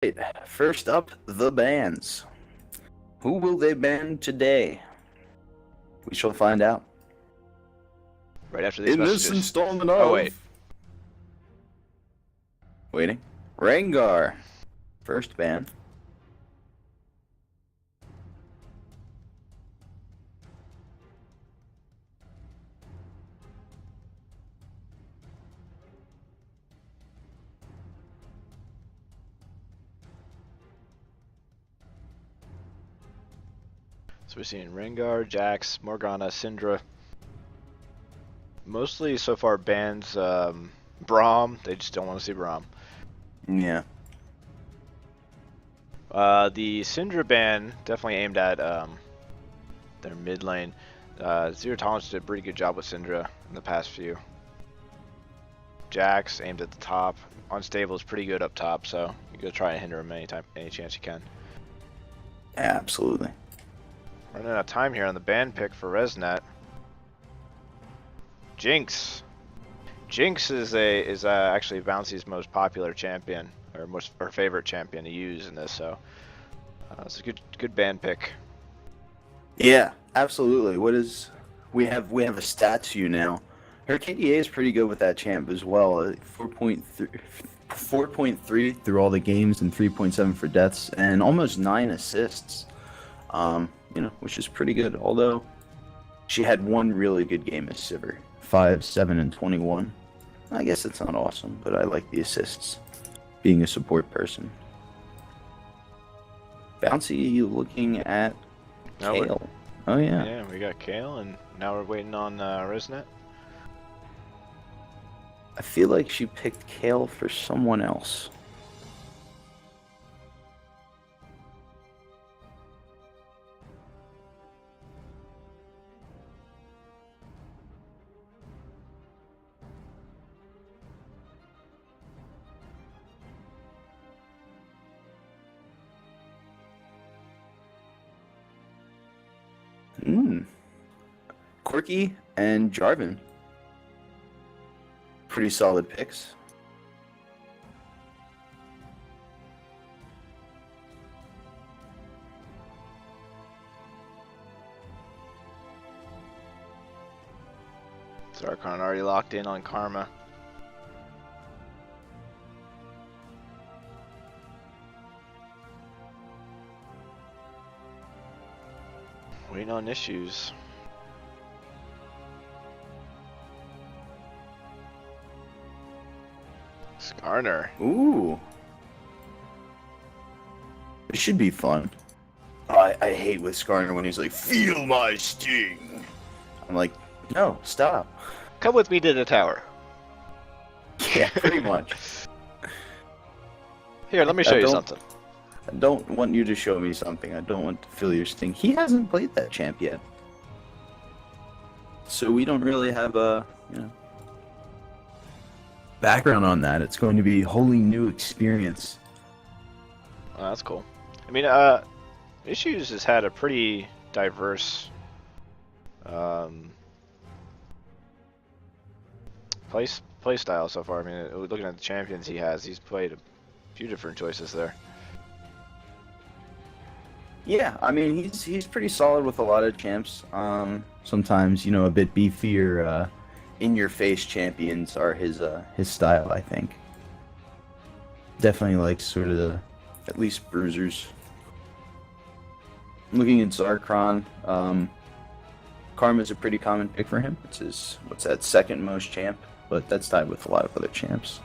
Right, first up, the bans. Who will they ban today? We shall find out. Right after these In this messages. installment Oh, wait. of... Waiting. Rengar. First ban. So we're seeing Rengar, Jax, Morgana, Syndra. Mostly so far bans Braum. They just don't want to see Braum. Yeah. The Syndra ban definitely aimed at their mid lane. Zero Tolerance did a pretty good job with Syndra in the past few. Jax aimed at the top. Unstable is pretty good up top, so you gotta try and hinder him any chance you can. Absolutely. Running out of time here on the ban pick for Resnet. Jinx. Jinx is actually Bouncy's most popular champion, or favorite champion to use in this. So it's a good ban pick. Yeah, absolutely. We have a stats view now. Her KDA is pretty good with that champ as well. 4.3 through all the games and 3.7 for deaths and almost 9 assists. Which is pretty good. Although she had one really good game as Sivir, 5, 7, and 21. I guess it's not awesome, but I like the assists. Being a support person. Bouncy looking at Kayle. Oh yeah. Yeah, we got Kayle, and now we're waiting on Resnet. I feel like she picked Kayle for someone else. Corki and Jarvan. Pretty solid picks. Zarkon already locked in on Karma. Waiting on issues. Skarner. Ooh. It should be fun. I hate with Skarner when he's like, feel my sting. I'm like, no, stop. Come with me to the tower. Yeah, pretty much. Here, let me show you something. I don't want you to show me something. I don't want to feel your sting. He hasn't played that champ yet. So we don't really have a, background on that. It's going to be a wholly new experience. Oh, that's cool. I mean, Issues has had a pretty diverse play style so far. I mean, looking at the champions he's played a few different choices there. Yeah, I mean, he's pretty solid with a lot of champs. Sometimes, a bit beefier, in-your-face champions are his style, I think. Definitely like sort of at least bruisers. Looking at Zarkon, Karma's a pretty common pick for him. It's his, second most champ, but that's tied with a lot of other champs.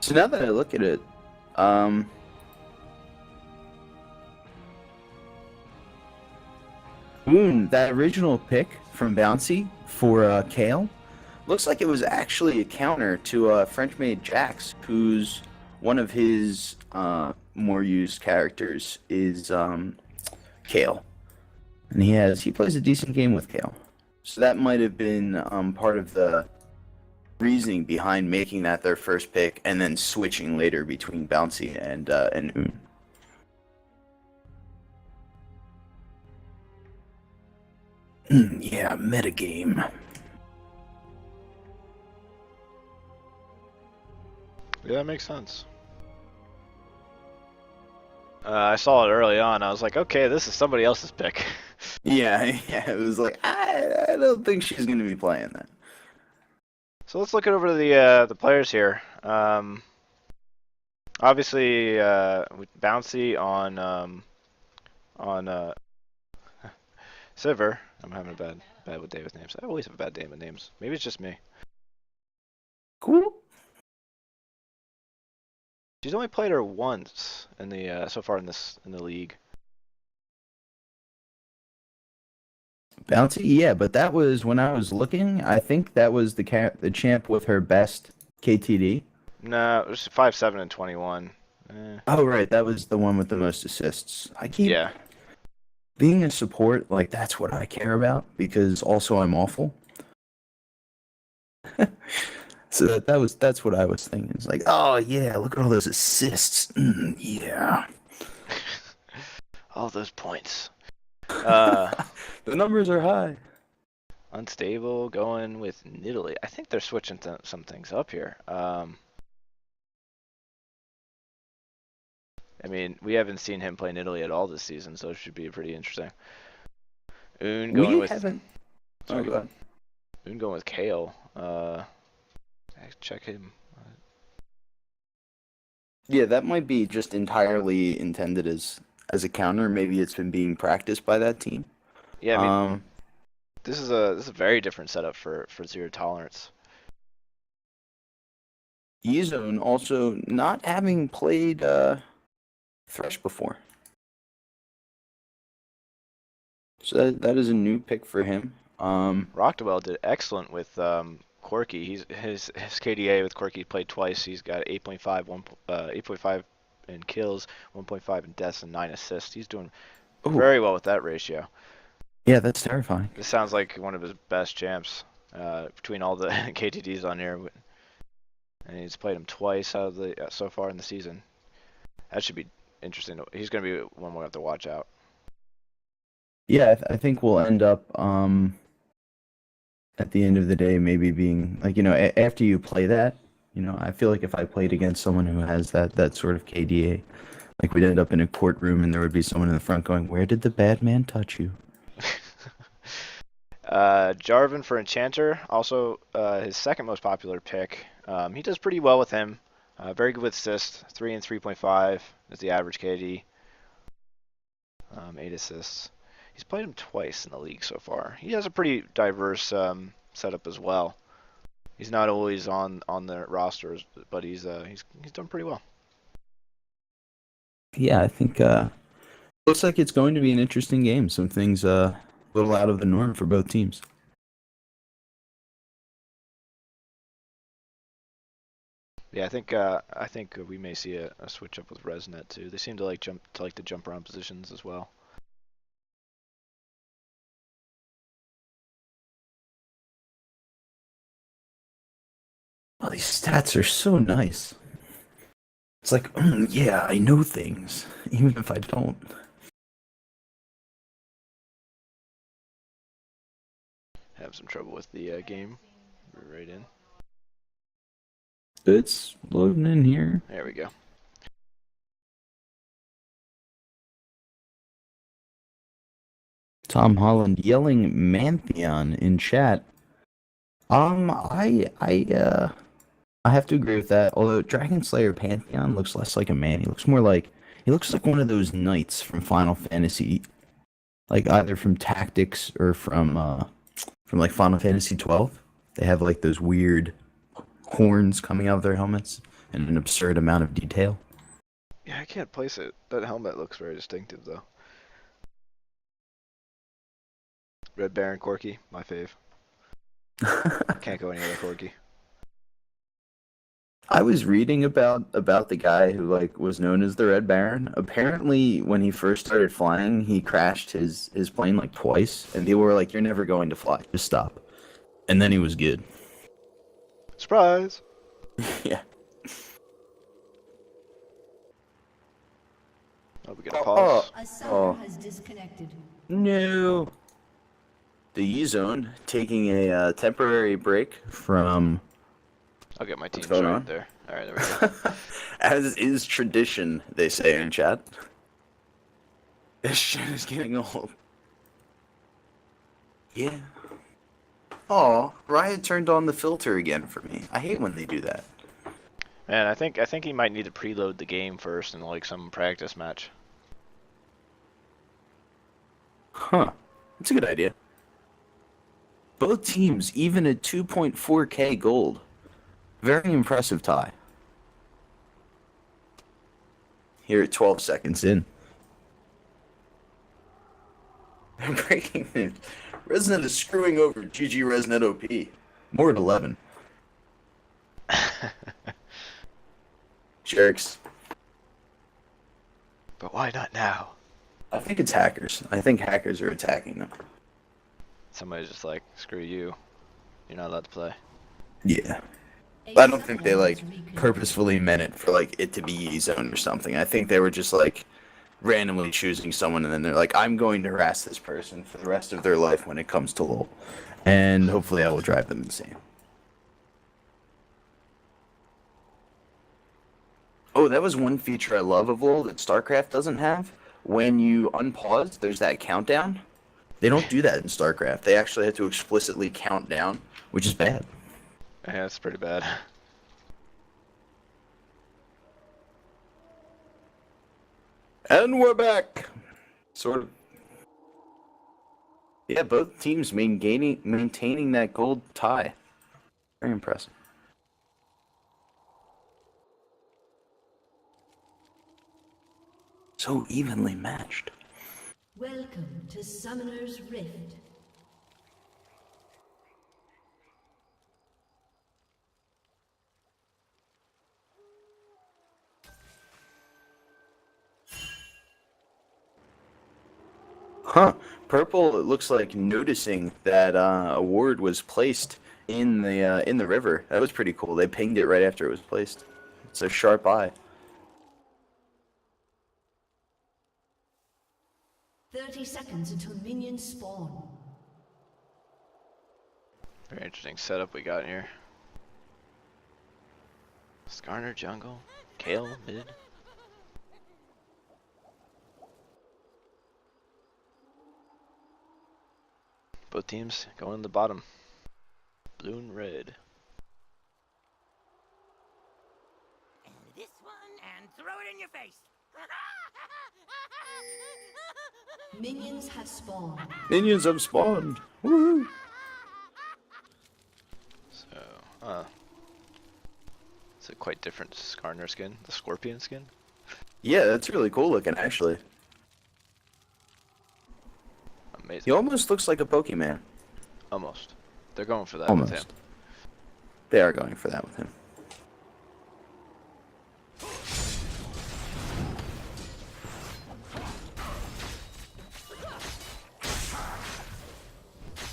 So now that I look at it, that original pick from Bouncy for Kayle looks like it was actually a counter to French-made Jax, who's one of his more used characters is Kale, and he plays a decent game with Kale. So that might have been part of the reasoning behind making that their first pick and then switching later between Bouncy and Un. Yeah, metagame. Yeah, that makes sense. I saw it early on. I was like, okay, this is somebody else's pick. Yeah, yeah, it was like I don't think she's gonna be playing that. So let's look over the players here. Obviously, Bouncy on Sivir. I'm having a bad with day with names. I always have a bad day with names. Maybe it's just me. Cool. She's only played her once in the so far in the league. Bouncy, yeah, but that was when I was looking. I think that was the champ with her best KTD. No, it was 5-7 and 21. Eh, Oh right, that was the one with the most assists. I keep yeah. being a support, like that's what I care about because also I'm awful. So that's what I was thinking. It's like, oh yeah, look at all those assists. Yeah. All those points. The numbers are high. Unstable going with Nidalee. I think they're switching some things up here. I mean, we haven't seen him play Nidalee at all this season, so it should be pretty interesting. Un going We with haven't. Oh, go ahead. Un going with Kale. Check him. Yeah, that might be just entirely intended as a counter. Maybe it's been being practiced by that team. Yeah, I mean, Um, this is a very different setup for zero tolerance. Yizone also not having played Thresh before. So that is a new pick for him. Rocktwell did excellent with Corki. His KDA with Corki played twice. He's got 8.5 in kills, 1.5 in deaths, and 9 assists. He's doing Oh, very well with that ratio. yeah, that's terrifying. This sounds like one of his best champs between all the KTDs on here, and he's played him twice out of the so far in the season. That should be interesting. He's going to be one we'll have to watch out. Yeah, I think we'll end up at the end of the day maybe being like after you play that, I feel like if I played against someone who has that sort of KDA, like we'd end up in a courtroom and there would be someone in the front going, "Where did the bad man touch you?" Jarvan for Enchanter, also his second most popular pick. He does pretty well with him. Very good with assists, 3 and 3.5 is the average KD. 8 assists. He's played him twice in the league so far. He has a pretty diverse setup as well. He's not always on the rosters, but he's done pretty well. Yeah, I think looks like it's going to be an interesting game. Some things a little out of the norm for both teams. Yeah, I think we may see a switch up with Resnet too. They seem to like to jump around positions as well. Oh, these stats are so nice. It's like, yeah, I know things, even if I don't. Have some trouble with the game. We're right in. It's loading in here. There we go. Tom Holland yelling Mantheon in chat. I have to agree with that. Although Dragon Slayer Pantheon looks less like a man, he looks like one of those knights from Final Fantasy, like either from Tactics or from like Final Fantasy 12. They have like those weird horns coming out of their helmets and an absurd amount of detail. Yeah, I can't place it. That helmet looks very distinctive though. Red Baron Corki, my fave. Can't go any other Corki. I was reading about the guy who like was known as the Red Baron. Apparently, when he first started flying, he crashed his plane like twice, and people were like, "You're never going to fly. Just stop." And then he was good. Surprise! Yeah. Oh, we got a pause. A summoner Oh. has disconnected. No. The E Zone taking a temporary break from, I'll get my teams going right on? there. Alright, there we go. as is tradition, they say in chat. This shit is getting old. Yeah. Oh, Riot turned on the filter again for me. I hate when they do that. Man, I think he might need to preload the game first in like some practice match. Huh. That's a good idea. Both teams even at 2.4k gold. Very impressive tie. Here at 12 seconds in. Breaking news. Resnet is screwing over GG Resnet OP. More at 11. Jerks. But why not now? I think it's hackers. I think hackers are attacking them. Somebody's just like, screw you. You're not allowed to play. Yeah. A I don't think they summoner like has reconnected. purposefully meant it for like it to be E-Zone or something. I think they were just like randomly choosing someone and then they're like, I'm going to harass this person for the rest of their life when it comes to LoL. And hopefully I will drive them insane. Oh, that was one feature I love of LoL that StarCraft doesn't have. When you unpause, there's that countdown. They don't do that in StarCraft. They actually have to explicitly count down, which is bad. Yeah, that's pretty bad. And we're back. Sort of. Yeah, both teams maintaining that gold tie. Very impressive. So evenly matched. Welcome to Summoner's Rift. Huh. Purple, it looks like noticing that a ward was placed in the river. That was pretty cool. They pinged it right after it was placed. It's a sharp eye. 30 seconds until minions spawn. Very interesting setup we got here. Skarner jungle, Kale mid. Both teams going to the bottom. Blue and red. This one and throw it in your face. Minions have spawned. Minions have spawned. Woo! So, it's a quite different Skarner skin, the Scorpion skin. Yeah, that's really cool looking, actually. Amazing. He almost looks like a Pokemon. Almost. They're going for that with him. Almost. They are going for that with him.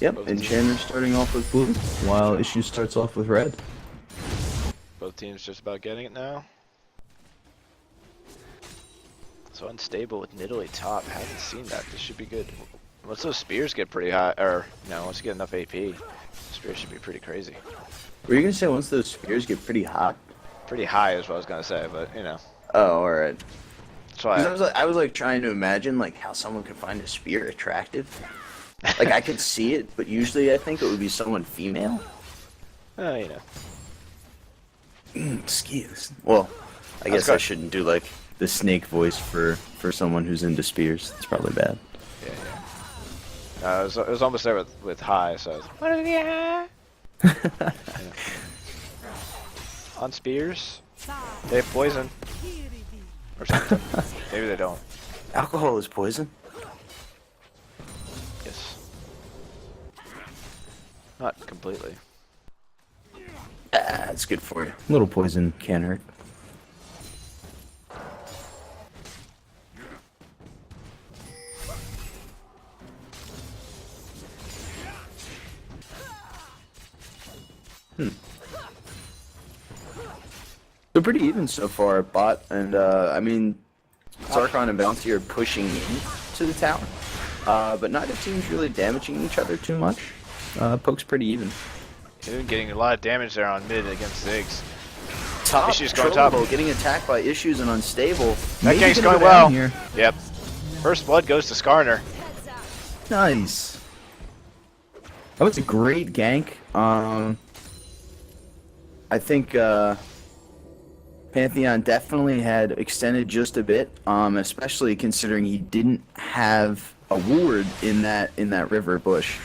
Yep, Both Enchanter starting off with blue, while Issue starts off with red. Both teams just about getting it now. So unstable with Nidalee top. Haven't seen that. This should be good. Once those spears get pretty high, or no, once you get enough AP, spears should be pretty crazy. Were you gonna say once those spears get pretty hot? Pretty high is what I was gonna say, but you know. Oh, alright. That's why. I was like trying to imagine like how someone could find a spear attractive. Like I could see it, but usually I think it would be someone female. You know. Excuse. Well, I That's guess I good. shouldn't do like the snake voice for someone who's into spears. It's probably bad. Yeah, yeah. It was almost there with high, so I was like, what is the high? On spears, they have poison. Or something. Maybe they don't. Alcohol is poison. Yes. Not completely. That's good for you. A little poison can't hurt. So pretty even so far, bot, and I mean, Zarkon and Bounty are pushing into the tower, but neither team's really damaging each other too much. Poke's pretty even. Even getting a lot of damage there on mid against Ziggs. Top, Issues going top. Trovo getting attacked by Issues and Unstable. That Maybe gank's gonna going go well. down here. Yep. First blood goes to Skarner. Nice. That was a great gank. I think Pantheon definitely had extended just a bit, especially considering he didn't have a ward in that river bush.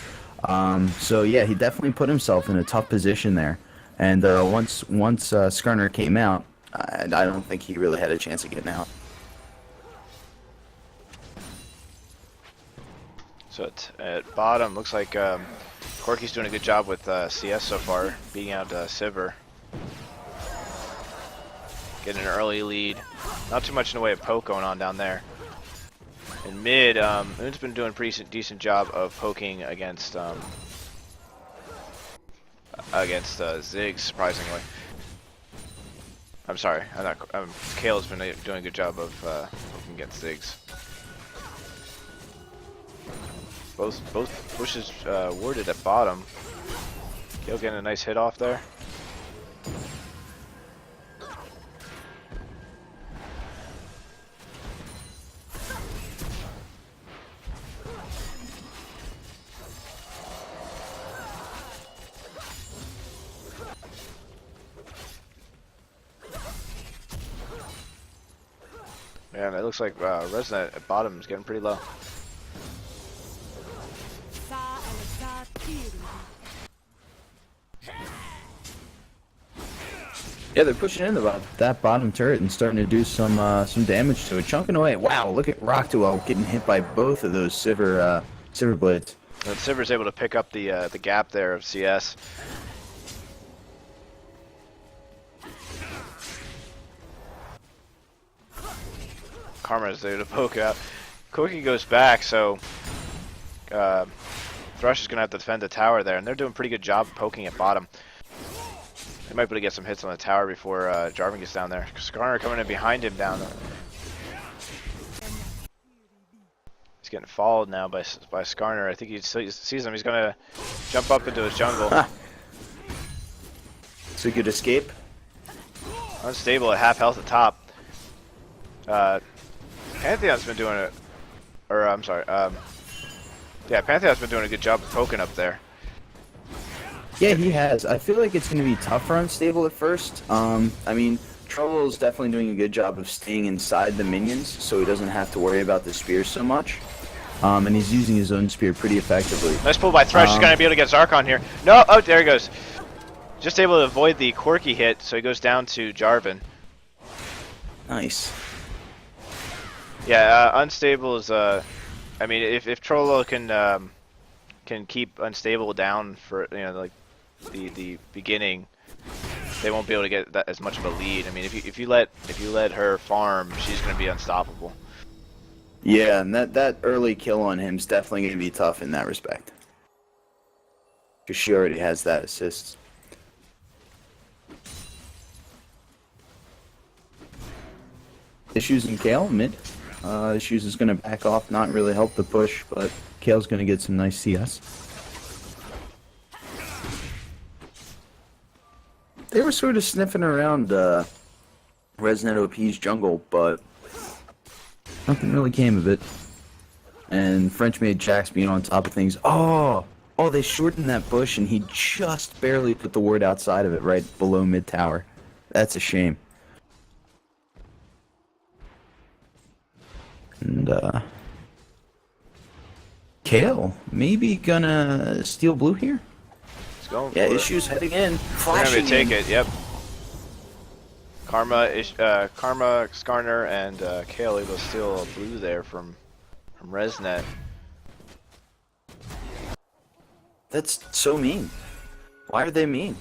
So yeah, he definitely put himself in a tough position there. And once Skarner came out, I don't think he really had a chance of getting out. So at bottom, looks like Corky's doing a good job with CS so far, beating out Sivir. Getting an early lead. Not too much in the way of poke going on down there. In mid, Moon's been doing a pretty decent job of poking against Ziggs, surprisingly. I'm sorry, Kale's been doing a good job of poking against Ziggs. Both bushes warded at bottom. Kale getting a nice hit off there. Yeah, and it looks like Resnet at bottom is getting pretty low. Yeah, they're pushing in that bottom turret and starting to do some damage to it, chunking away. Wow, look at Rocktowell getting hit by both of those Sivir blades. And Sivir's able to pick up the gap there of CS. Karma's there to poke out. Corky goes back, so Thrush is gonna have to defend the tower there, and they're doing a pretty good job poking at bottom. They might be able to get some hits on the tower before Jarvan gets down there. Skarner coming in behind him down there. He's getting followed now by Skarner. I think he sees him. He's gonna jump up into his jungle. Huh. It's a good escape. Unstable at half health at top. Pantheon's been doing it, or I'm sorry. Yeah, Pantheon's been doing a good job of poking up there. Yeah, he has. I feel like it's going to be tough for Unstable at first. I mean, Troll is definitely doing a good job of staying inside the minions, so he doesn't have to worry about the spear so much. And he's using his own spear pretty effectively. Nice pull by Thresh. He's going to be able to get Zarkon here. No! Oh, there he goes. Just able to avoid the Corky hit, so he goes down to Jarvan. Nice. Yeah, Unstable is, I mean, if Trollo can keep Unstable down for, you know, like, the beginning, they won't be able to get that as much of a lead. I mean, if you let her farm, she's going to be unstoppable. Yeah, and that early kill on him is definitely going to be tough in that respect. Because she already has that assist. Issues in Kale, mid. Issues is going to back off, not really help the push, but Kale's going to get some nice CS. They were sort of sniffing around Resnet OP's jungle, but nothing really came of it. And French made Jax being on top of things. Oh, they shortened that bush, and he just barely put the ward outside of it, right below mid tower. That's a shame. And Kale maybe gonna steal blue here. He's going for Yeah, it. Issues heading in, They're flashing gonna take in. it. Yep. Karma, Skarner, and Kale able to steal a blue there from Resnet. That's so mean. Why are they mean?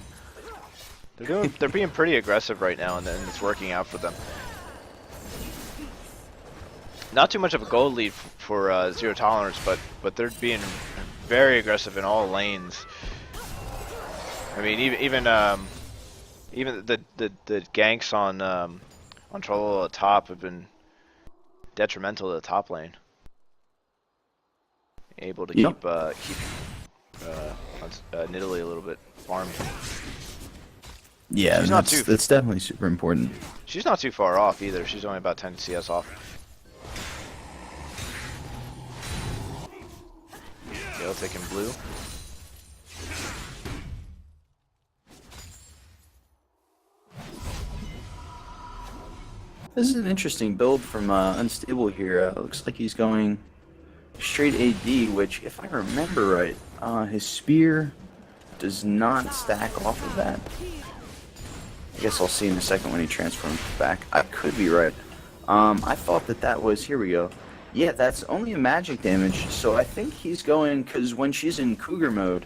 They're being pretty aggressive right now, and it's working out for them. Not too much of a gold lead for Zero Tolerance, but they're being very aggressive in all lanes. I mean, even the ganks on Trololo at top have been detrimental to the top lane. Able to keep Nidalee a little bit farmed. Yeah, She's that's definitely super important. She's not too far off either. She's only about 10 CS off. Gale taking blue. This is an interesting build from Unstable here. Looks like he's going straight AD, which, if I remember right, his spear does not stack off of that. I guess I'll see in a second when he transforms back. I could be right. I thought that was, here we go. Yeah, that's only a magic damage, so I think he's going, because when she's in Cougar mode,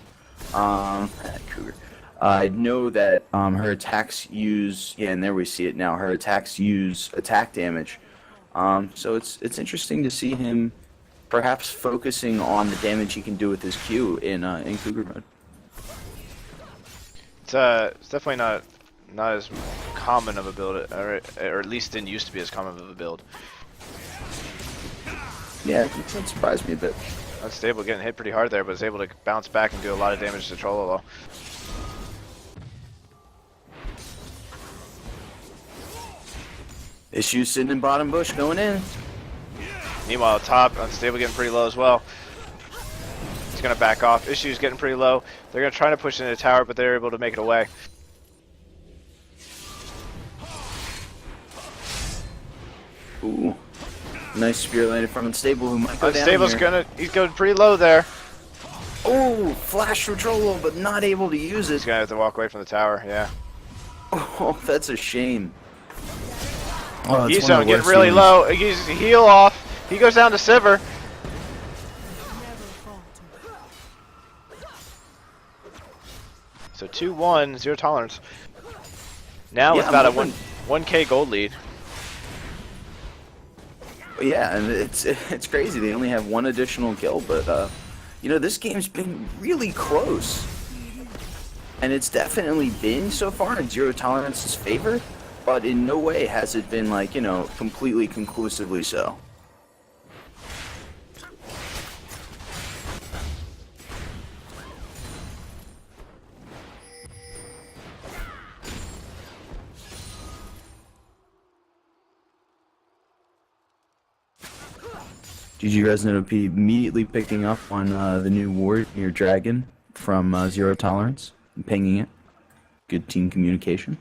Cougar, I know that her attacks use, yeah, and there we see it now, her attacks use attack damage. So it's interesting to see him perhaps focusing on the damage he can do with his Q in Cougar mode. It's definitely not as common of a build, or at least didn't used to be as common of a build. Yeah, that surprised me a bit. Unstable getting hit pretty hard there, but is able to bounce back and do a lot of damage to Trololo. Issues sitting in bottom bush going in. Meanwhile, top, Unstable getting pretty low as well. He's going to back off. Issues getting pretty low. They're going to try to push into the tower, but they're able to make it away. Ooh. Nice spear landed from Unstable, who might go Unstable's down here. he's going pretty low there. Oh, flash from Trollo, but not able to use He's it. going to have to walk away from the tower, yeah. Oh, that's a shame. Oh, He's getting really low. He's heal off. He goes down to Sivir. So 2-1, Zero Tolerance. Now Yeah, it's about a I'm 1K gold lead. Yeah, and it's crazy. They only have one additional kill, but you know, this game's been really close, and it's definitely been so far in Zero Tolerance's favor, but in no way has it been, like, you know, completely conclusively so. GG Resident OP immediately picking up on the new ward near Dragon from Zero Tolerance and pinging it. Good team communication.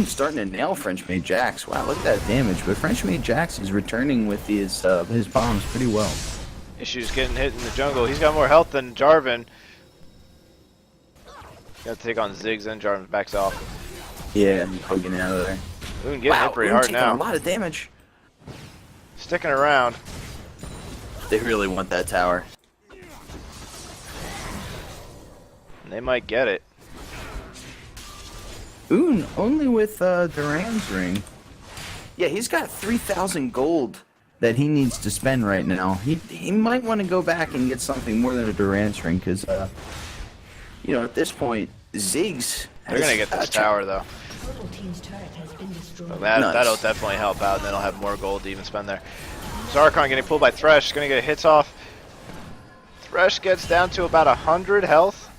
Starting to nail French Made Jax. Wow, look at that damage. But French Made Jax is returning with his bombs pretty well. Issues getting hit in the jungle. He's got more health than Jarvan. Got to take on Ziggs and Jarvan backs off. Yeah, and poking out of there. Oon getting hit pretty Oon hard taking now. a lot of damage. Sticking around. They really want that tower. And they might get it. Oon, only with Duran's ring. Yeah, he's got 3,000 gold that he needs to spend right now. He might want to go back and get something more than a Duran's ring, because, you know, at this point, Ziggs... They're going to get this tower, though. Total team's turret has been destroyed. So Nice. that'll definitely help out, and then I'll have more gold to even spend there. Zarkon getting pulled by Thresh, going to get hits off. Thresh gets down to about 100 health.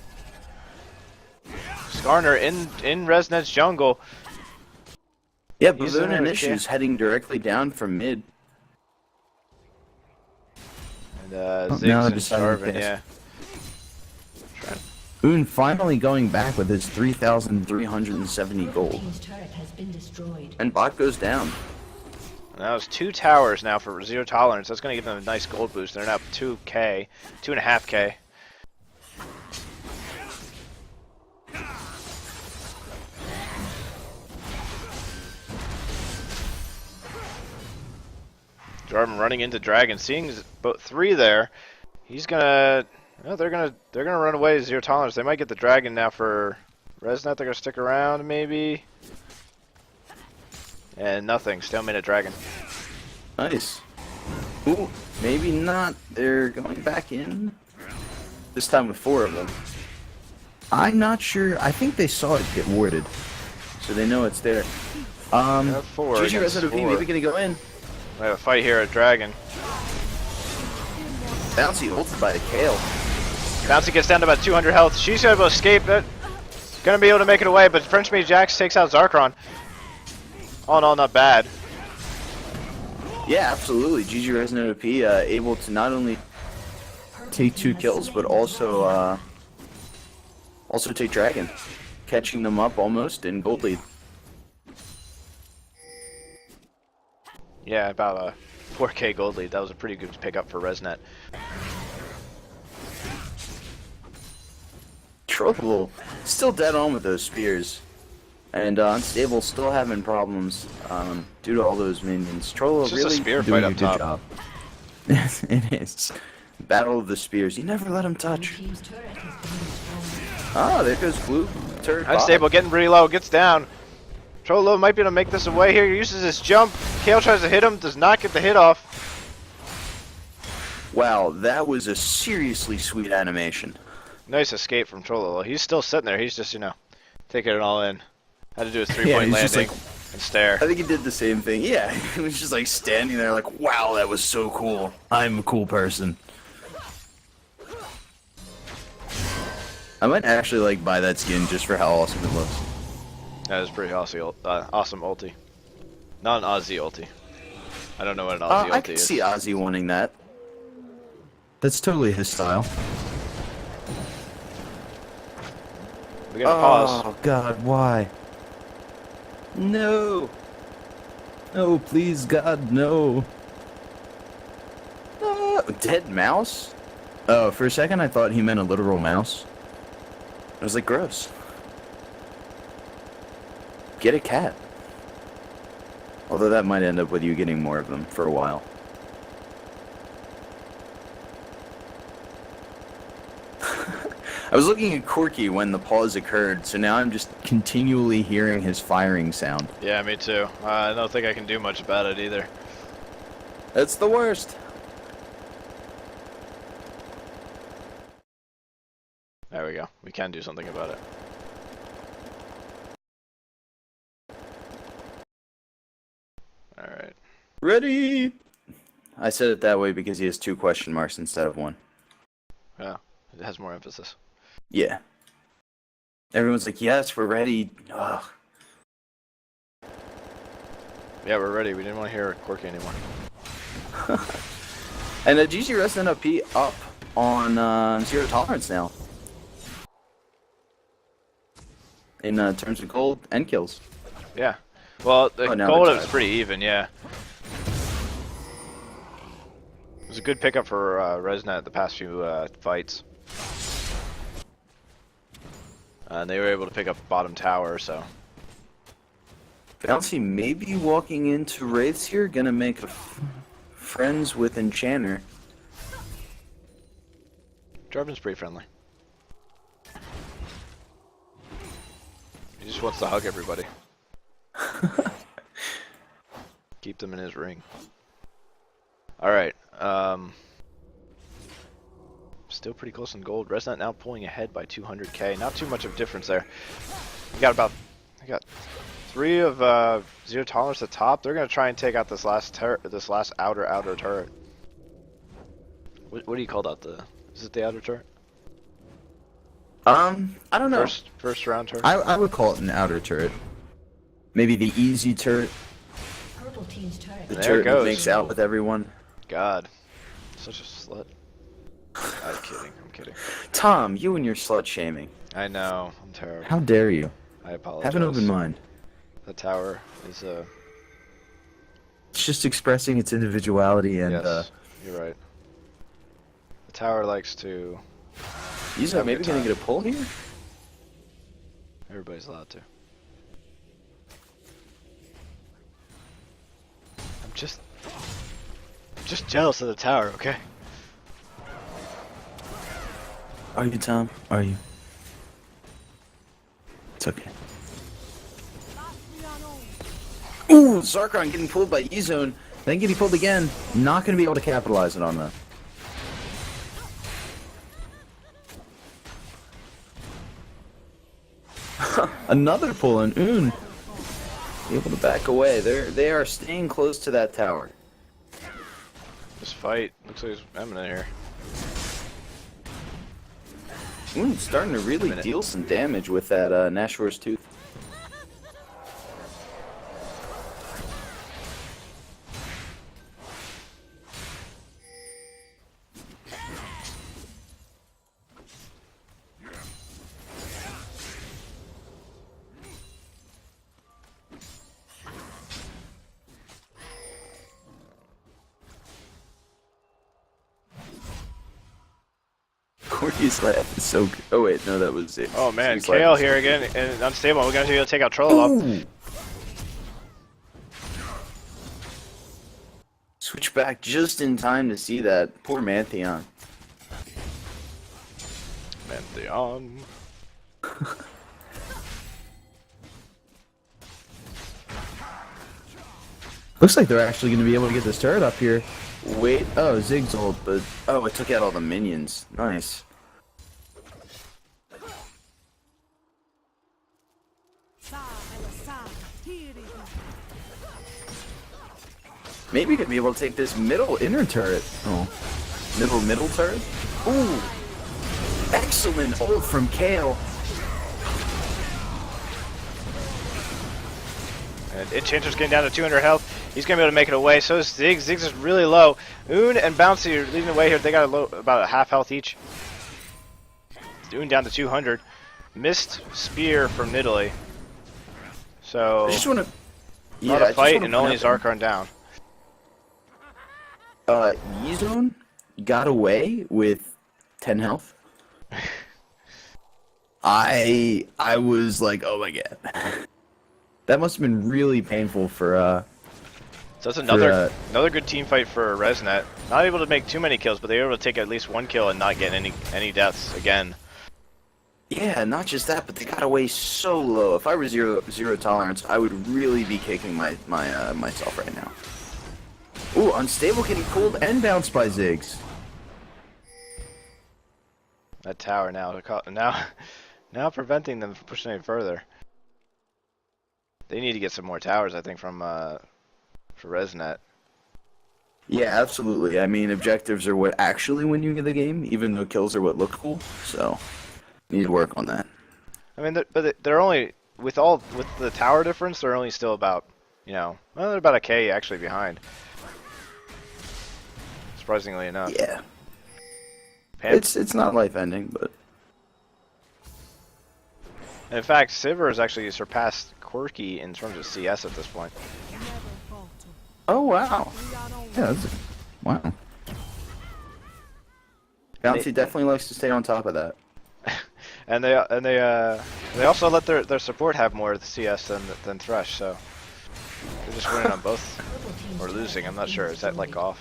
Skarner in Resnet's jungle. Yeah, He's Baboon doing and it, Issues heading directly down from mid. And now Ziggs they're and deciding to Jarvan, pass. yeah. Oon finally going back with his 3,370 gold. Team's turret has been destroyed. And bot goes down. And that was 2 towers now for Zero Tolerance. That's going to give them a nice gold boost. They're now 2K, 2.5K. Jarvan running into Dragon, seeing both 3 there. He's gonna No, they're gonna run away to Zero Tolerance. They might get the dragon now for Resnet. They're gonna stick around maybe. And nothing. Stalemate at dragon. Nice. Ooh, maybe not. They're going back in. This time with 4 of them. I'm not sure. I think they saw it get warded, so they know it's there. Yeah, 4 GG against Resident 4. maybe gonna go in. We have a fight here at dragon. Bouncy ulted by the Kale. Bouncy gets down to about 200 health. She's able to escape it. Gonna be able to make it away, but French Mage Jax takes out Zarkron. All in all, not bad. Yeah, absolutely. GG Resident OP able to not only take 2 kills, but also take Dragon, catching them up almost in gold lead. Yeah, about a 4K gold lead. That was a pretty good pickup for Resnet. Troll still dead on with those spears, and Unstable still having problems due to all those minions. Trollo It's just a really spear doing fight a up good top. job. It is. Battle of the spears. You never let him touch. Team's turret has been destroyed. Ah, there goes blue turret. bot. Unstable, getting pretty low, gets down. Trollo might be able to make this away here. He uses his jump. Kale tries to hit him, does not get the hit off. Wow, that was a seriously sweet animation. Nice escape from Trollo. He's still sitting there. He's just, taking it all in. Had to do his 3-point Yeah, landing he's just like- and stare. I think he did the same thing. Yeah, he was just like standing there like, wow, that was so cool. I'm a cool person. I might actually like buy that skin just for how awesome it looks. That is pretty awesome, awesome ulti. Not an Aussie ulti. I don't know what an Aussie ulti I could is. see Ozzy wanting that. That's totally his style. We gotta pause. Oh God, why? No. No, please, God, no. Dead mouse? Oh, for a second I thought he meant a literal mouse. I was like, gross. Get a cat. Although that might end up with you getting more of them for a while. I was looking at Corky when the pause occurred, so now I'm just continually hearing his firing sound. Yeah, me too. I don't think I can do much about it either. That's the worst. There we go. We can do something about it. Alright. Ready? I said it that way because he has 2 question marks instead of 1. Yeah, it has more emphasis. Yeah. Everyone's like, yes, we're ready. Ugh. Yeah, we're ready. We didn't want to hear Quirky anymore. And GG Resident OP up on Zero Tolerance now. In terms of gold and kills. Yeah. Well, the now gold they're was tied. pretty even, yeah. It was a good pickup for Resnet the past few fights. And they were able to pick up bottom tower, so. Bouncy maybe walking into Wraiths here, gonna make friends with Enchanter. Jarvan's pretty friendly. He just wants to hug everybody. Keep them in his ring. Alright, still pretty close in gold. Resnet now pulling ahead by 200k. Not too much of a difference there. We got 3 of Zero Tolerance at the top. They're gonna try and take out this last outer turret. What do you call that? Is it the outer turret? I don't know. First round turret. I would call it an outer turret. Maybe the easy turret. Purple team's turret The There turret it that goes. makes out with everyone. God, such a slut. I'm kidding. I'm kidding. Tom, you and your slut shaming. I know. I'm terrible. How dare you? I apologize. Have an open mind. The tower is It's just expressing its individuality and yes, you're right. The tower likes to. he's have a maybe good gonna time. get a pull here? Everybody's allowed to. I'm just jealous of the tower, okay? Are you, Tom? Are you? It's okay. Ooh, Zarkon getting pulled by E-Zone, then getting pulled again. Not going to be able to capitalize it on that. Another pull and Oon able to back away. They are staying close to that tower. This fight looks like it's imminent here. Oon's starting to really deal some damage with that Nashor's Tooth. Corky's laugh is so good. Oh wait, no, that was it. Oh man, His laugh Kale is so here again and unstable. We're gonna be able to take out Trollop. Ooh. Switch back just in time to see that. Poor Mantheon. Mantheon. Looks like they're actually going to be able to get this turret up here. Wait, oh, Zig's ult, but oh, it took out all the minions. Nice. Maybe could be able to take this middle inner turret. Oh, middle turret. Ooh, excellent ult from Kale. And Enchanter's getting down to 200 health. He's gonna be able to make it away. So is Ziggs. Ziggs is really low. Oon and Bouncy are leading the way here. They got about a half health each. Oon down to 200. Missed spear from Nidalee. So I just want to. not a fight and only Zarkon down. Yizone got away with 10 health. I was like, oh my god. That must have been really painful for So that's another good team fight for Resnet. Not able to make too many kills, but they were able to take at least one kill and not get any deaths again. Yeah, not just that, but they got away so low. If I were zero tolerance, I would really be kicking myself right now. Ooh, unstable getting pulled and bounced by Ziggs. That tower now preventing them from pushing any further. They need to get some more towers, I think, from for Resnet. Yeah, absolutely. I mean, objectives are what actually win you the game, even though kills are what look cool. So, need to work on that. I mean, they're only with the tower difference. They're only still about, well, they're about a K actually behind. Surprisingly enough. Yeah. It's not life ending, but. And in fact, Sivir has actually surpassed Quirky in terms of CS at this point. Oh wow. Yeah, wow. Bouncy definitely likes to stay on top of that. And they also let their support have more of the CS than Thresh, so they're just winning on both or losing. I'm not sure. Is that like off?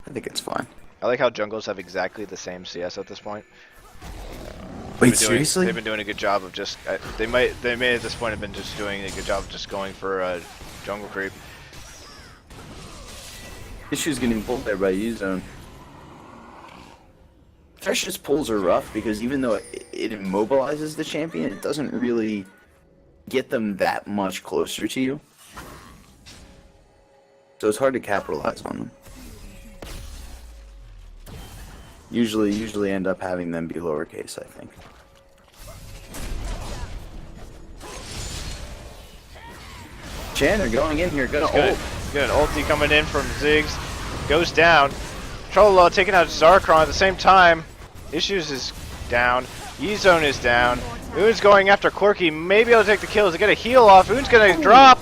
I think it's fine. I like how jungles have exactly the same CS at this point. Wait, seriously? They've been doing a good job of just. They may at this point have been just doing a good job of just going for jungle creep. Issue's getting pulled there by U-Zone. Thresh's pulls are rough because even though it immobilizes the champion, it doesn't really get them that much closer to you. So it's hard to capitalize on them. Usually end up having them be lowercase, I think. Chandler going in here, gonna ult. Good ulti coming in from Ziggs. Goes down. Trololo taking out Zarkon at the same time. Issues is down. Yizone is down. Oon's going after Quirky. Maybe able to take the kills to get a heal off. Oon's gonna drop.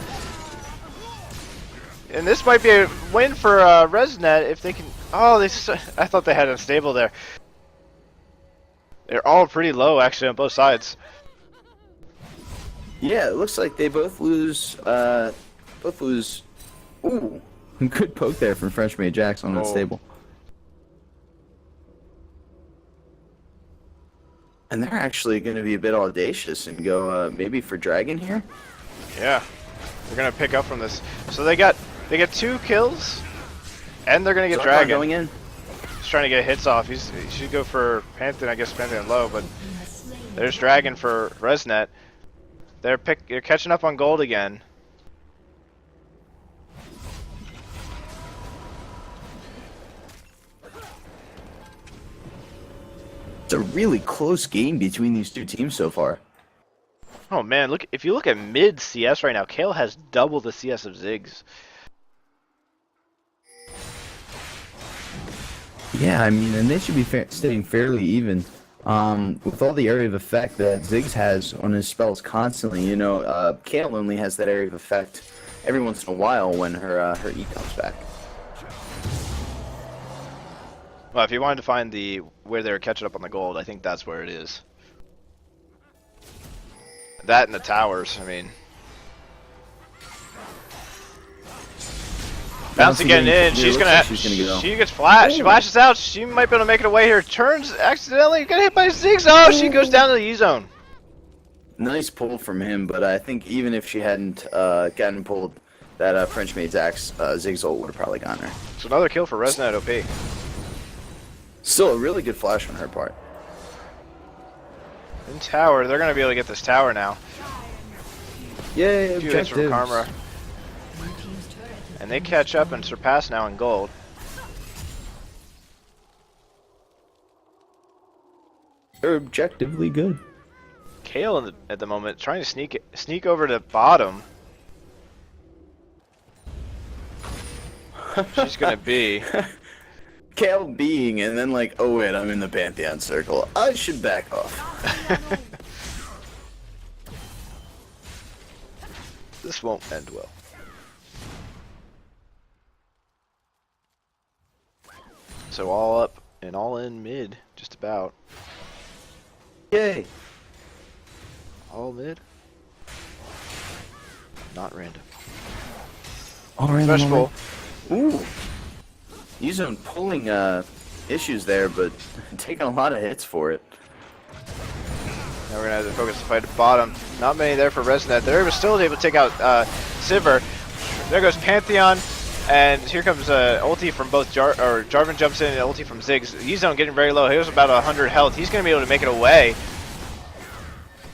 And this might be a win for Resnet if they can. Oh, I thought they had unstable there. They're all pretty low actually on both sides. Yeah, it looks like they both lose. Ooh, good poke there from French Mage Jax on unstable. And they're actually going to be a bit audacious and go maybe for Dragon here. Yeah, they're gonna pick up from this. So they get 2 kills, and they're gonna get Zarkon Dragon. going in. He's trying to get hits off. He should go for Pantheon, I guess Pantheon low, but there's Dragon for Resnet. They're catching up on gold again. It's a really close game between these two teams so far. Oh man, look! If you look at mid CS right now, Kale has double the CS of Ziggs. Yeah, I mean, and they should be staying fairly even. With all the area of effect that Ziggs has on his spells constantly, you know, Kale only has that area of effect every once in a while when her E comes back. Well, if you wanted to find where they're catching up on the gold, I think that's where it is. That and the towers, I mean. Bouncing getting in, she gets flash, she flashes out, she might be able to make it away here, turns accidentally, got hit by Ziggs, oh, she goes down to the E-zone. Nice pull from him, but I think even if she hadn't gotten pulled, that French maid's axe, Ziggs ult would have probably gotten her. So another kill for Resnet OP. Still a really good flash on her part. In tower, they're gonna be able to get this tower now. Yay, A few hits from Karma. Blue team's turret has And they been catch up destroyed. and surpass now in gold. They're objectively good. Kale at the moment trying to sneak over to bottom. She's gonna be. Kale being, and then like, oh wait, I'm in the Pantheon circle. I should back off. This won't end well. So all up and all in mid, just about. Yay. All mid. Not random. Alright, Vegetable. Ooh. E-zone pulling issues there, but taking a lot of hits for it. Now we're gonna have to focus the fight at bottom. Not many there for Resnet. They're still able to take out Sivir. There goes Pantheon, and here comes ulti from both Jarvan jumps in and ulti from Ziggs. E-zone getting very low. He was about 100 health. He's gonna be able to make it away.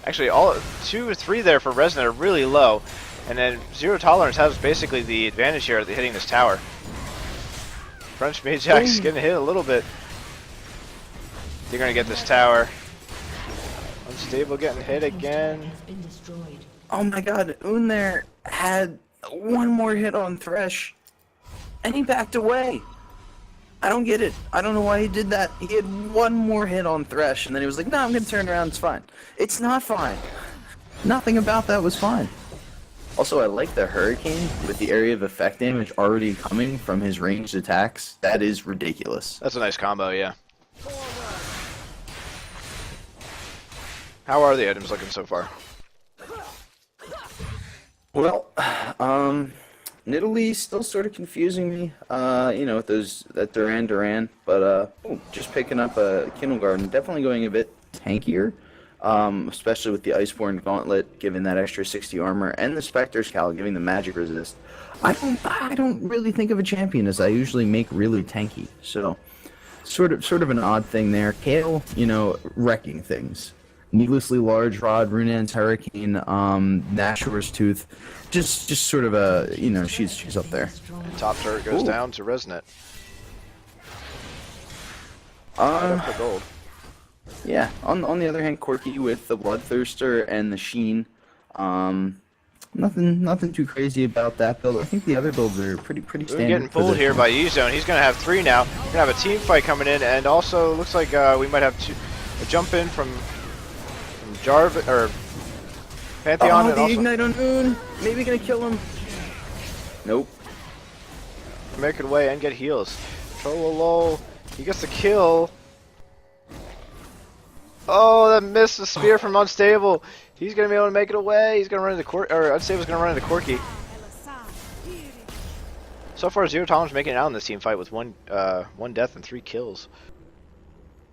Actually, all 2 or 3 there for Resnet are really low, and then Zero Tolerance has basically the advantage here at hitting this tower. French Mage Axe getting hit a little bit. They're gonna get this tower. Unstable getting hit again. Has been destroyed. Oh my god, Un there had one more hit on Thresh, and he backed away. I don't get it. I don't know why he did that. He had one more hit on Thresh, and then he was like, no, I'm gonna turn around, it's fine. It's not fine. Nothing about that was fine. Also, I like the Hurricane with the area of effect damage already coming from his ranged attacks. That is ridiculous. That's a nice combo, yeah. How are the items looking so far? Well, Nidalee still sort of confusing me, you know, with that Duran, but, just picking up a Kindle Garden, definitely going a bit tankier, especially with the Iceborne Gauntlet giving that extra 60 armor, and the Spectre's Cal giving the magic resist. I don't really think of a champion as I usually make really tanky, so, sort of an odd thing there. Kale, you know, wrecking things. Needlessly Large Rod, Runan's Hurricane, Nashor's Tooth, just sort of a, you know, she's up there. Top turret goes Ooh. down to Resnet. Up the gold. Yeah. On the other hand, Corki with the Bloodthirster and the Sheen, nothing too crazy about that build. I think the other builds are pretty We're standard. getting pulled here by E-zone. He's gonna have 3 now. We're gonna have a team fight coming in, and also looks like we might have a jump in from Jarvan or Pantheon, Oh, and the also Ignite on Moon! Maybe gonna kill him. Nope. make it away and get heals. Trololo, he gets the kill. Oh, that missed the spear from Unstable. He's gonna be able to make it away. He's gonna run into Unstable's gonna run into Corki. So far, 0 Tolerance making it out in this team fight with one death and 3 kills.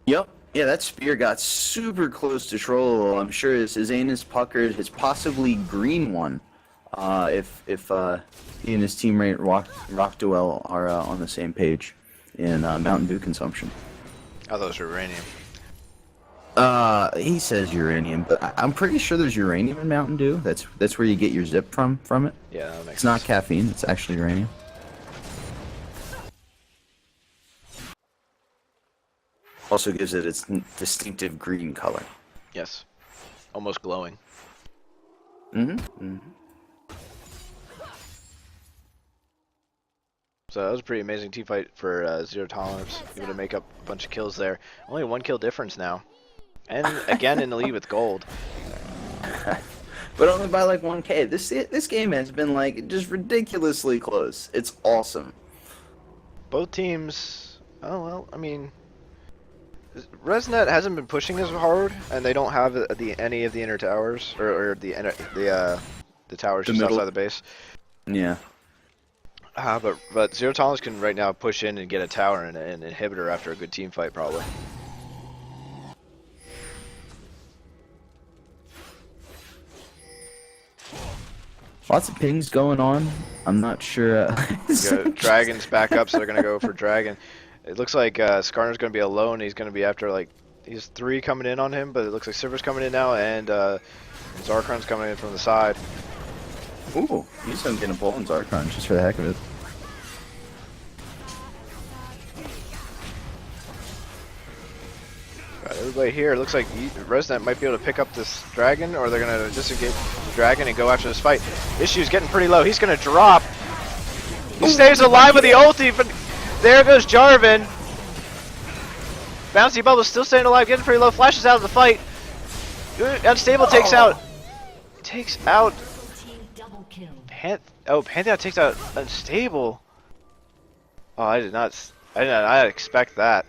Yep. Yeah, that spear got super close to Troll. I'm sure his anus puckered his possibly green one. If he and his teammate Rock Duel are on the same page in Mountain Dew consumption. Oh, those are uranium. He says uranium, but I'm pretty sure there's uranium in Mountain Dew. That's where you get your zip from it. Yeah, that makes It's not sense. caffeine. It's actually uranium. Also gives it its distinctive green color. Yes. Almost glowing. Mm-hmm. So that was a pretty amazing team fight for Zero Tolerance. Able to make up a bunch of kills there. Only 1 kill difference now. And again in the lead with gold. But only by like 1K. This game has been like just ridiculously close. It's awesome. Both teams, oh well, I mean, ResNet hasn't been pushing as hard, and they don't have any of the inner towers or the towers The just middle. outside the base. Yeah. But Zero Tolerance can right now push in and get a tower and an inhibitor after a good team fight probably. Lots of pings going on. I'm not sure. Dragon's back up, so they're gonna go for Dragon. It looks like Skarner's gonna be alone. He's gonna be after like he's 3 coming in on him, but it looks like Silver's coming in now, and Zarkron's coming in from the side. Ooh, he's gonna get a pull in Zarkon just for the heck of it. Got everybody here. It looks like ResNet might be able to pick up this Dragon, or they're gonna disengage the Dragon and go after this fight. Issue's getting pretty low. He's gonna drop. He stays alive with the ulti, but there goes Jarvan. Bouncy Bubble's still staying alive, getting pretty low. Flashes out of the fight. Unstable takes out Team double kill. Pantheon takes out Unstable. Oh, I did not expect that.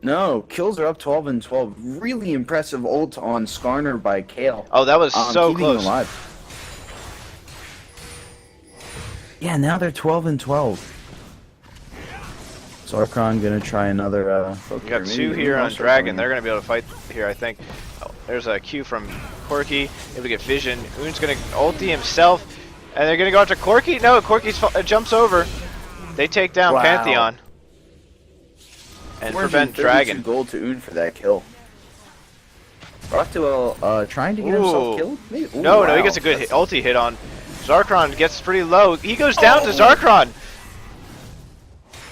No, kills are up 12 and 12. Really impressive ult on Skarner by Kale. Oh, that was so keeping him close. alive. Yeah, now they're 12 and 12. Zarkon gonna try another. We got 2 here on Dragon. They're gonna be able to fight here, I think. Oh, there's a Q from Corki, able to get vision. Un's gonna ulti himself, and they're gonna go after Corki. No, Corki jumps over. They take down Wow. Pantheon and prevent Dragon. Gold to Un for that kill. Rockwell trying to get himself Ooh. killed. Maybe? Ooh, No, wow. he gets a good ulti hit on. Zarkron gets pretty low. He goes down to Zarkron.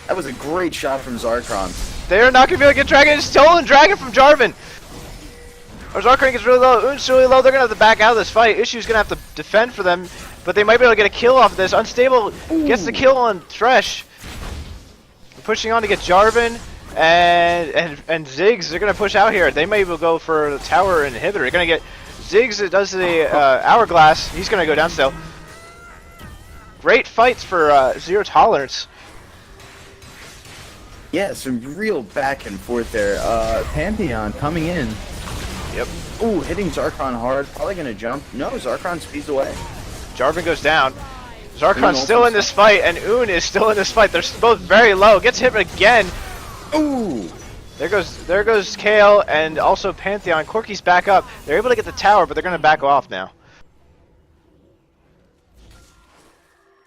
That was a great shot from Zarkon. They're not gonna be able to get Dragon. It's stolen Dragon from Jarvan. Or Zarkron gets really low. Un's really low. They're gonna have to back out of this fight. Issue's gonna have to defend for them, but they might be able to get a kill off of this. Unstable gets the kill on Thresh. Pushing on to get Jarvan and Ziggs. They're gonna push out here. They may be able to go for the tower inhibitor. They're gonna get Ziggs. That does the hourglass. He's gonna go down still. Great fights for Zero Tolerance. Yeah, some real back and forth there. Pantheon coming in. Yep. Ooh, hitting Zarkon hard. Probably gonna jump. No, Zarkon speeds away. Jarvan goes down. Zarkon's Un still also in this fight, and Un is still in this fight. They're both very low. Gets hit again. Ooh! There goes Kale and also Pantheon. Corki's back up. They're able to get the tower, but they're gonna back off now.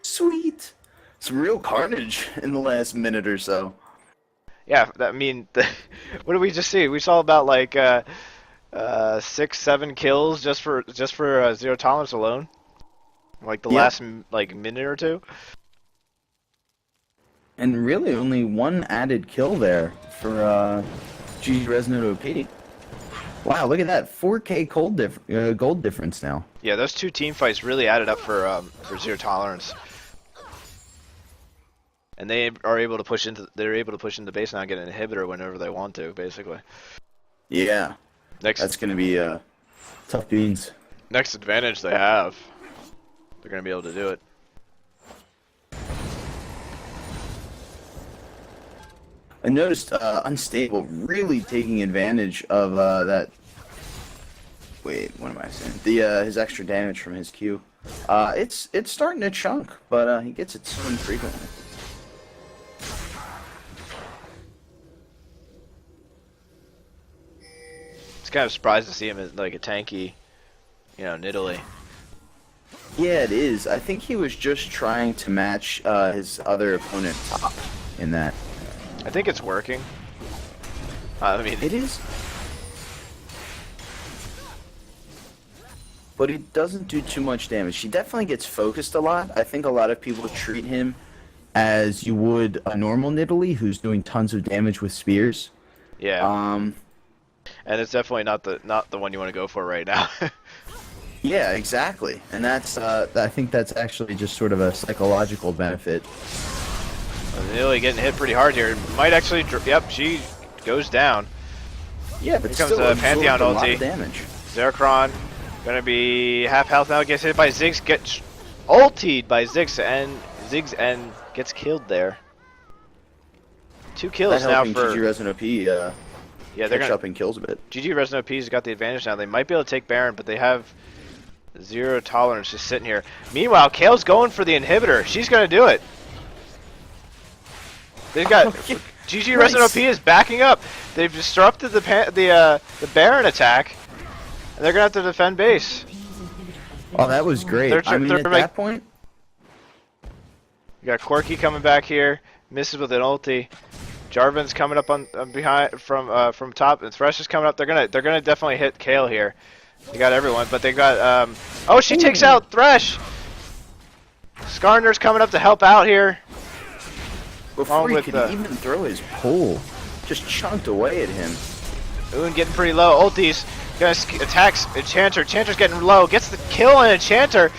Sweet! Some real carnage in the last minute or so. Yeah, I mean, what did we just see? We saw about like 6-7 kills just for Zero Tolerance alone. Like the Yeah. last like minute or 2. And really only 1 added kill there for GG Resonant OP. Wow, look at that. 4K gold difference now. Yeah, those 2 team fights really added up for Zero Tolerance. And they are able to push into base now and get an inhibitor whenever they want to, basically. Yeah, Next that's gonna be tough beans. next advantage they have. They're gonna be able to do it. I noticed Unstable really taking advantage of that. Wait, what am I saying? His extra damage from his Q. It's starting to chunk, but he gets it so infrequently. kind of surprised to see him as like a tanky, you know, Nidalee. Yeah, it is. I think he was just trying to match his other opponent top in that. I think it's working. I mean, It is. But he doesn't do too much damage. He definitely gets focused a lot. I think a lot of people treat him as you would a normal Nidalee who's doing tons of damage with spears. yeah, Um, and it's definitely not the one you want to go for right now. yeah, exactly. And that's I think that's actually just sort of a psychological benefit. Nidalee getting hit pretty hard here. Might actually, yep, she goes down. Yeah, but Here comes still the absorbed Pantheon a lot ulti. of damage. Zerkron gonna be half health now. Gets hit by Ziggs. Gets ultied by Ziggs and gets killed there. 2 kills That now helping for GG Resin OP yeah. They're catch gonna up in kills a bit. GG Resin OP's got the advantage now. They might be able to take Baron, but they have 0 tolerance just sitting here. Meanwhile, Kale's going for the inhibitor. She's gonna do it. They've got GG Resin OP is backing up. They've disrupted the Baron attack, and they're gonna have to defend base. Oh, that was great. I mean, they're at like- that point, You got Corki coming back here, misses with an ulti. Jarvan's coming up on behind from top, and Thresh is coming up. They're gonna definitely hit Kale here. They got everyone, but they got oh, she takes out Thresh. Skarner's coming up to help out here. before Along he with could the- even throw his pole, just chunked away at him. Oon getting pretty low. Ulti's gonna attacks Enchanter. Enchanter's getting low. Gets the kill on Enchanter.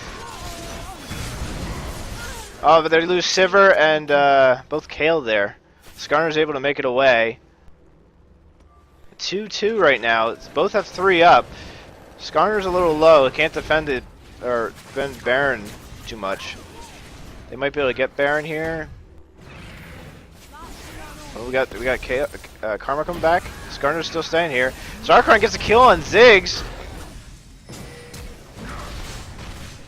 Oh, but they lose Sivir and both Kale there. Skarner's able to make it away. 2-2 right now. Both have 3 up. Skarner's a little low. Can't defend it or defend Baron too much. They might be able to get Baron here. Oh, we got Kale, Karma coming back. Skarner's still staying here. Zarkon gets a kill on Ziggs.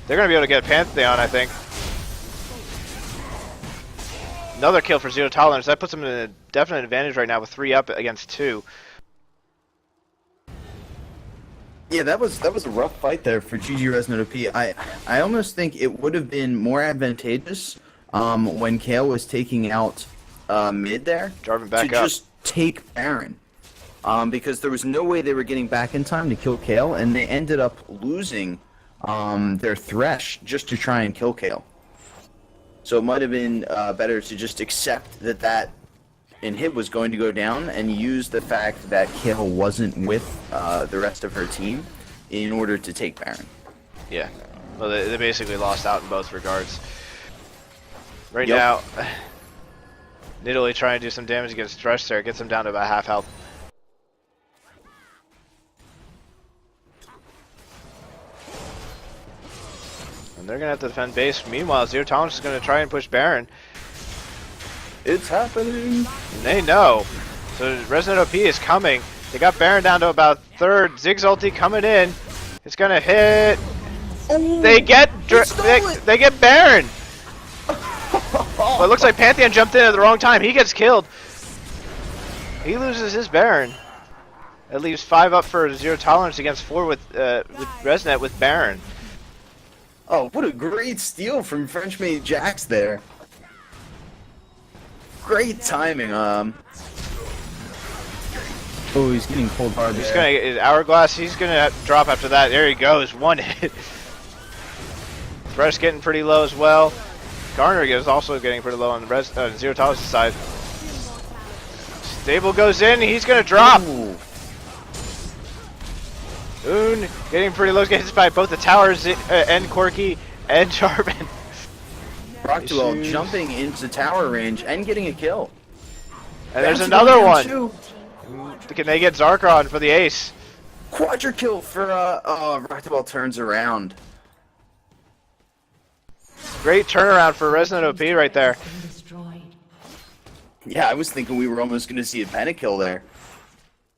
They're gonna be able to get Pantheon, I think. Another kill for 0 tolerance. That puts them in a definite advantage right now with 3 up against 2. Yeah, that was a rough fight there for GG Resin OP. I almost think it would have been more advantageous when Kale was taking out mid there Jarvan back to up. just take Baron. Because there was no way they were getting back in time to kill Kale, and they ended up losing their Thresh just to try and kill Kale. So it might have been better to just accept that inhib was going to go down and use the fact that Kale wasn't with the rest of her team in order to take Baron. Yeah. Well, they basically lost out in both regards. Right Yep. now, Nidalee trying to do some damage against Thresh there. Gets him down to about half health. And they're going to have to defend base. Meanwhile, 0 tolerance is going to try and push Baron. It's happening! And they know. So Resident OP is coming. They got Baron down to about 3rd. Ziggs ulti coming in. It's going to hit. Oh, They get stole it! they get Baron. Well, it looks like Pantheon jumped in at the wrong time. He gets killed. He loses his Baron. It leaves 5 up for 0 tolerance against 4 with Resnet with Baron. Oh, what a great steal from Frenchmade Jax there. Great timing. Oh, he's getting pulled hard He's there. gonna get his hourglass. He's gonna drop after that. There he goes. 1 hit. Thresh getting pretty low as well. Garner is also getting pretty low on the 0 tolerance side. Stable goes in. He's gonna drop. Ooh. Oon getting pretty low. Gets hit by both the towers and Corki and Jarvan. Rocktwell Issues. jumping into tower range and getting a kill. And there's Bouncing another down one. too. Can they get Zarkon for the ace? Quadra kill for Rocktwell turns around. Great turnaround for Resident OP right there. Been destroyed. Yeah, I was thinking we were almost going to see a pentakill there.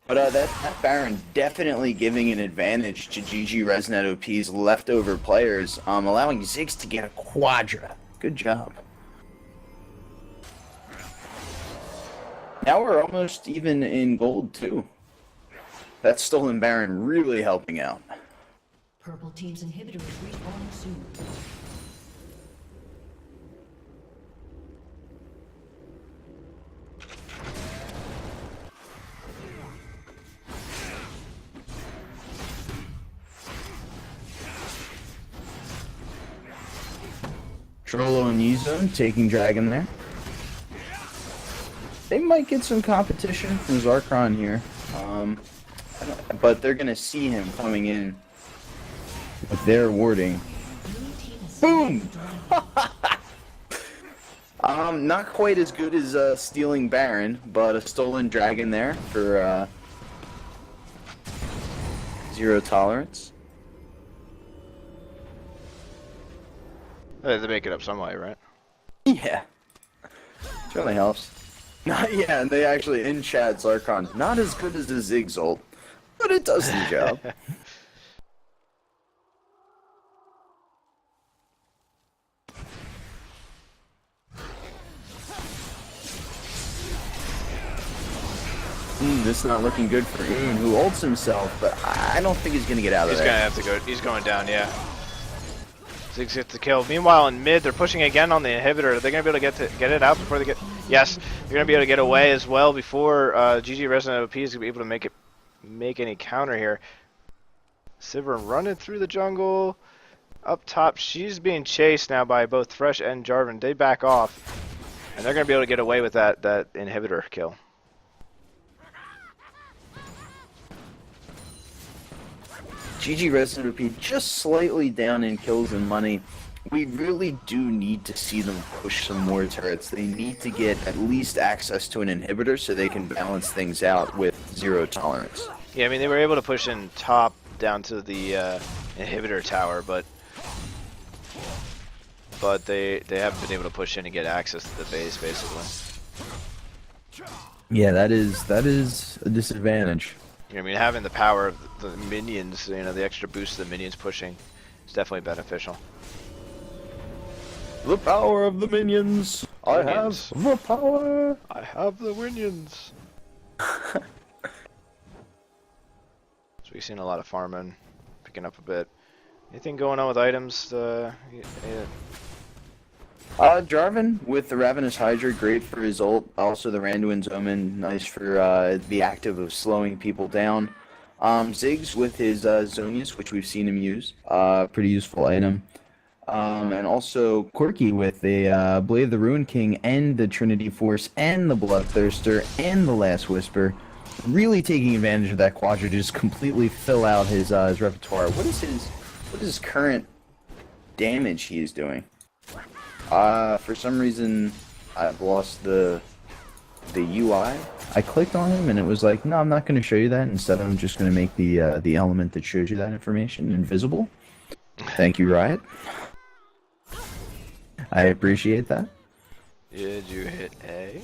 But that Baron definitely giving an advantage to GG Resnet OP's leftover players, allowing Ziggs to get a Quadra. Good job. Now we're almost even in gold too. That stolen Baron really helping out. Purple team's inhibitor is respawning soon. Trollo and Yizone taking Dragon there. They might get some competition from Zarkon here. But they're gonna see him coming in with their warding. Boom! Not quite as good as stealing Baron, but a stolen Dragon there for zero tolerance. They make it up some way, right? Yeah, certainly helps. Yeah, and they actually in chat Zarkon not as good as the Ziggs ult, but it does the job. This is not looking good for Oon, who ults himself, but I don't think he's gonna get out of He's there. gonna have to go. He's going down, yeah. Ziggs gets the kill. Meanwhile, in mid, they're pushing again on the inhibitor. Are they gonna be able to get it out before they get? Yes, they're gonna be able to get away as well before GG Resident OP is gonna be able to make any counter here. Sivir running through the jungle. Up top, she's being chased now by both Thresh and Jarvan. They back off, and they're gonna be able to get away with that inhibitor kill. GG Resident OP just slightly down in kills and money. We really do need to see them push some more turrets. They need to get at least access to an inhibitor so they can balance things out with zero tolerance. Yeah, I mean, they were able to push in top down to the inhibitor tower, but they haven't been able to push in and get access to the base, basically. Yeah, that is a disadvantage. You know, I mean, having the power of the minions, you know, the extra boost of the minions pushing is definitely beneficial. The power of the minions. I have the power. I have the minions. So we've seen a lot of farming, picking up a bit. Anything going on with items? Jarvan with the Ravenous Hydra, great for his ult. Also the Randuin's Omen, nice for the active of slowing people down. Ziggs with his Zonius, which we've seen him use, pretty useful item. And also Corki with the Blade of the Ruin King and the Trinity Force and the Bloodthirster and the Last Whisper, really taking advantage of that quadra to just completely fill out his repertoire. What is his current damage he is doing? For some reason, I've lost the UI. I clicked on him and it was like, no, I'm not going to show you that. Instead, I'm just going to make the element that shows you that information invisible. Thank you, Riot. I appreciate that. Did you hit A?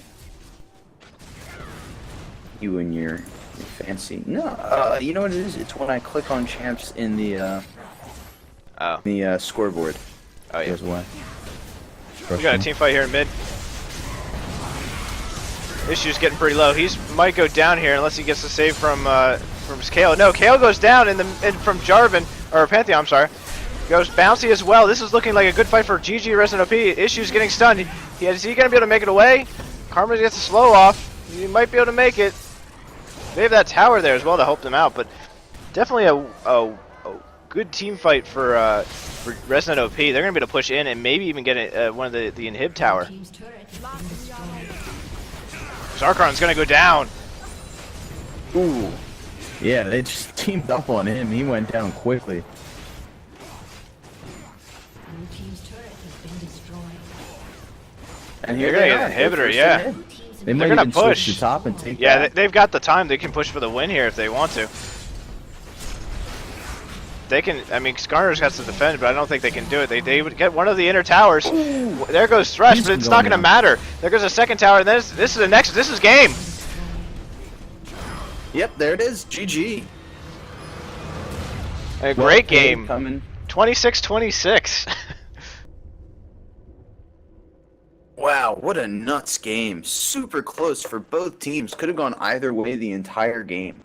You and your fancy. No, you know what it is? It's when I click on champs in the scoreboard. Oh, yeah. Goes away. We got a team fight here in mid. Issue's getting pretty low. He's might go down here unless he gets the save from Kayle. No, Kayle goes down from Jarvan or Pantheon. I'm sorry. Goes bouncy as well. This is looking like a good fight for GG Resident OP. Issue's getting stunned. Is he gonna be able to make it away? Karma gets a slow off. He might be able to make it. They have that tower there as well to help them out, but definitely a good team fight for Resident OP. They're gonna be able to push in and maybe even get one of the inhib tower. Team's turret has been destroyed. Zarkon's gonna go down. Ooh. Yeah, they just teamed up on him. He went down quickly. Blue team's turret has been destroyed. And They're here gonna they get are. an They're inhibitor, first yeah. ahead. Blue team's They might gonna even switch push. to top and take Yeah, that. they've got the time. They can push for the win here if they want to. They can. I mean, Skarner's has to defend, but I don't think they can do it. They would get one of the inner towers. Ooh. There goes Thresh, He's but it's going not going to down. matter. There goes a second tower, and this is the next. This is game. Yep, there it is. GG. A Well great played, game. Coming. 26-26. Wow, what a nuts game. Super close for both teams. Could have gone either way the entire game.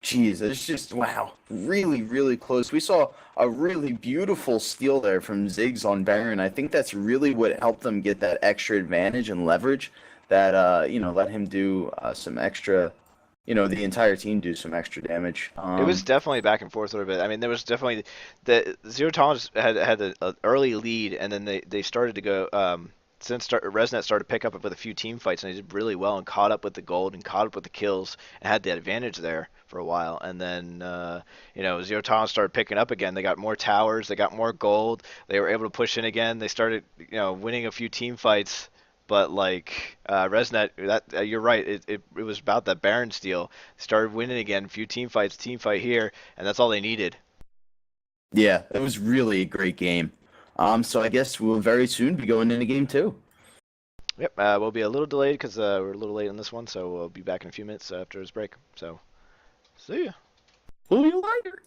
Jeez, it's just wow, really, really close. We saw a really beautiful steal there from Ziggs on Baron. I think that's really what helped them get that extra advantage and leverage that let him do some extra, the entire team do some extra damage. It was definitely back and forth a little bit. I mean, there was definitely the Zero Tolerance had an early lead, and then they started to go. Resnet started to pick up with a few team fights, and they did really well and caught up with the gold and caught up with the kills and had the advantage there for a while. And then Zero Tolerance started picking up again. They got more towers, they got more gold. They were able to push in again. They started winning a few team fights. But like Resnet, that you're right. It was about that Baron steal. Started winning again. Few team fights, team fight here, and that's all they needed. Yeah, it was really a great game. So I guess we'll very soon be going into game 2. Yep. We'll be a little delayed because we're a little late on this one, so we'll be back in a few minutes after his break. So, see ya. See you later.